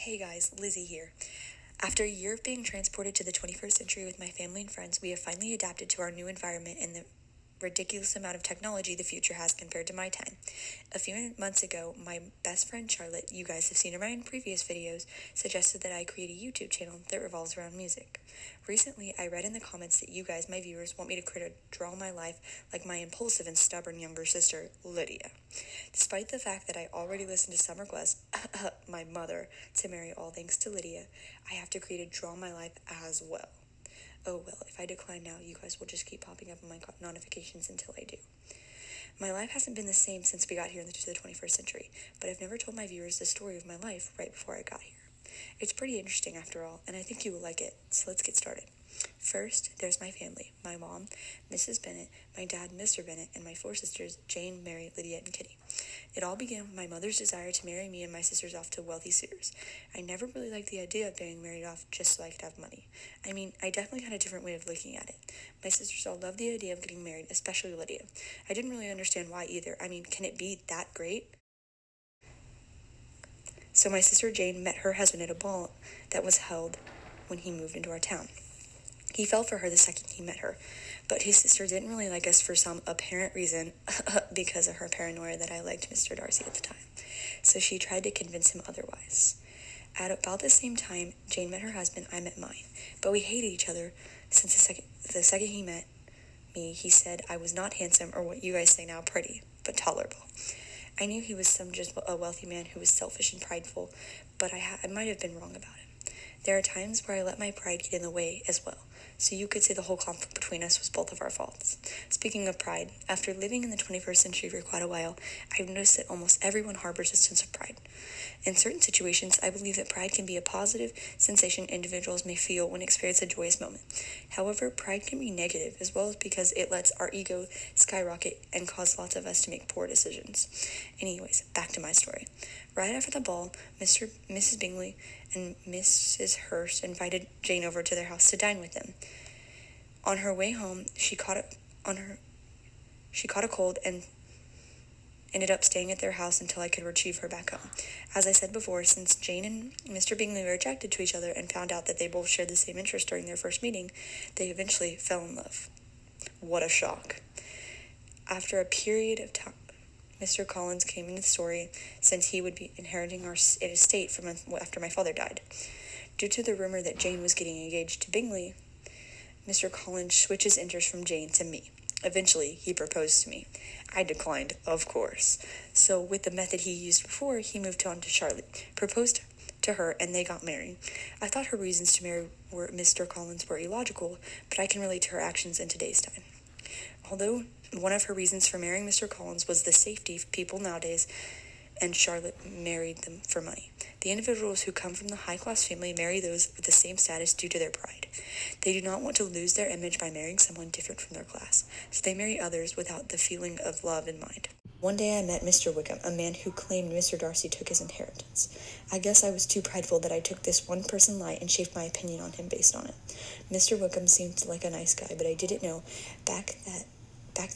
Hey guys, Lizzy here. After a year of being transported to the 21st century with my family and friends, we have finally adapted to our new environment and the ridiculous amount of technology the future has compared to my time. A few months ago, my best friend Charlotte, you guys have seen her in previous videos, suggested that I create a YouTube channel that revolves around music. Recently, I read in the comments that you guys, my viewers, want me to create a draw my life like my impulsive and stubborn younger sister, Lydia. Despite the fact that I already listened to some requests, my mother, to marry all thanks to Lydia, I have to create a draw my life as well. Oh well, if I decline now, you guys will just keep popping up on my notifications until I do. My life hasn't been the same since we got here into the 21st century, but I've never told my viewers the story of my life right before I got here. It's pretty interesting after all, and I think you will like it, so let's get started. First, there's my family, my mom, Mrs. Bennet, my dad, Mr. Bennet, and my four sisters, Jane, Mary, Lydia, and Kitty. It all began with my mother's desire to marry me and my sisters off to wealthy suitors. I never really liked the idea of being married off just so I could have money. I mean, I definitely had a different way of looking at it. My sisters all loved the idea of getting married, especially Lydia. I didn't really understand why either. I mean, can it be that great? So my sister Jane met her husband at a ball that was held when he moved into our town. He fell for her the second he met her, but his sister didn't really like us for some apparent reason because of her paranoia that I liked Mr. Darcy at the time. So she tried to convince him otherwise. At about the same time Jane met her husband, I met mine, but we hated each other since the second he met me, he said I was not handsome or what you guys say now, pretty, but tolerable. I knew he was just a wealthy man who was selfish and prideful, but I might have been wrong about him. There are times where I let my pride get in the way as well, so you could say the whole conflict between us was both of our faults. Speaking of pride, after living in the 21st century for quite a while, I've noticed that almost everyone harbors a sense of pride. In certain situations, I believe that pride can be a positive sensation individuals may feel when experiencing a joyous moment. However, pride can be negative as well, as because it lets our ego skyrocket and cause lots of us to make poor decisions. Anyways, back to my story. Right after the ball, Mrs. Bingley and Mrs. Hurst invited Jane over to their house to dine with them. On her way home, she caught a cold and ended up staying at their house until I could retrieve her back home. As I said before, since Jane and Mr. Bingley were attracted to each other and found out that they both shared the same interest during their first meeting, they eventually fell in love. What a shock. After a period of time, Mr. Collins came into the story since he would be inheriting our estate after my father died. Due to the rumor that Jane was getting engaged to Bingley, Mr. Collins switched his interest from Jane to me. Eventually, he proposed to me. I declined, of course. So with the method he used before, he moved on to Charlotte, proposed to her, and they got married. I thought her reasons to marry Mr. Collins were illogical, but I can relate to her actions in today's time. Although one of her reasons for marrying Mr. Collins was the safety of people nowadays, and Charlotte married them for money. The individuals who come from the high-class family marry those with the same status due to their pride. They do not want to lose their image by marrying someone different from their class, so they marry others without the feeling of love in mind. One day I met Mr. Wickham, a man who claimed Mr. Darcy took his inheritance. I guess I was too prideful that I took this one person lie and shaped my opinion on him based on it. Mr. Wickham seemed like a nice guy, but I didn't know back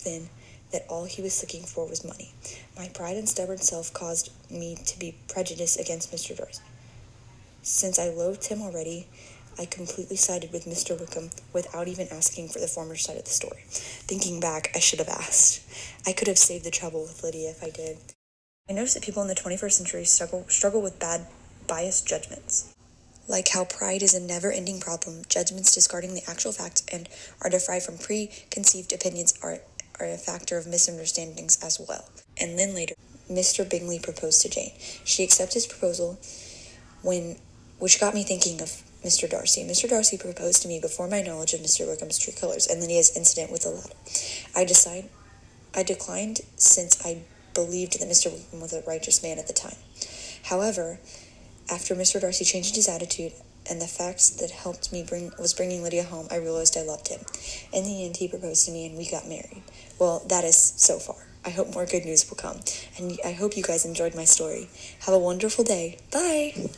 then that all he was looking for was money. My pride and stubborn self caused me to be prejudiced against Mr. Darcy. Since I loathed him already, I completely sided with Mr. Wickham without even asking for the former side of the story. Thinking back, I should have asked. I could have saved the trouble with Lydia if I did. I noticed that people in the 21st century struggle with biased judgments. Like how pride is a never-ending problem, judgments discarding the actual facts and are derived from preconceived opinions are a factor of misunderstandings as well. And then later, Mr. Bingley proposed to Jane. She accepted his proposal, which got me thinking of Mr. Darcy. Mr. Darcy proposed to me before my knowledge of Mr. Wickham's true colors, and Lydia's incident with the lad. I declined since I believed that Mr. Wickham was a righteous man at the time. However, after Mr. Darcy changed his attitude and the facts that helped me bringing Lydia home, I realized I loved him. In the end, he proposed to me and we got married. Well, that is so far. I hope more good news will come, and I hope you guys enjoyed my story. Have a wonderful day. Bye!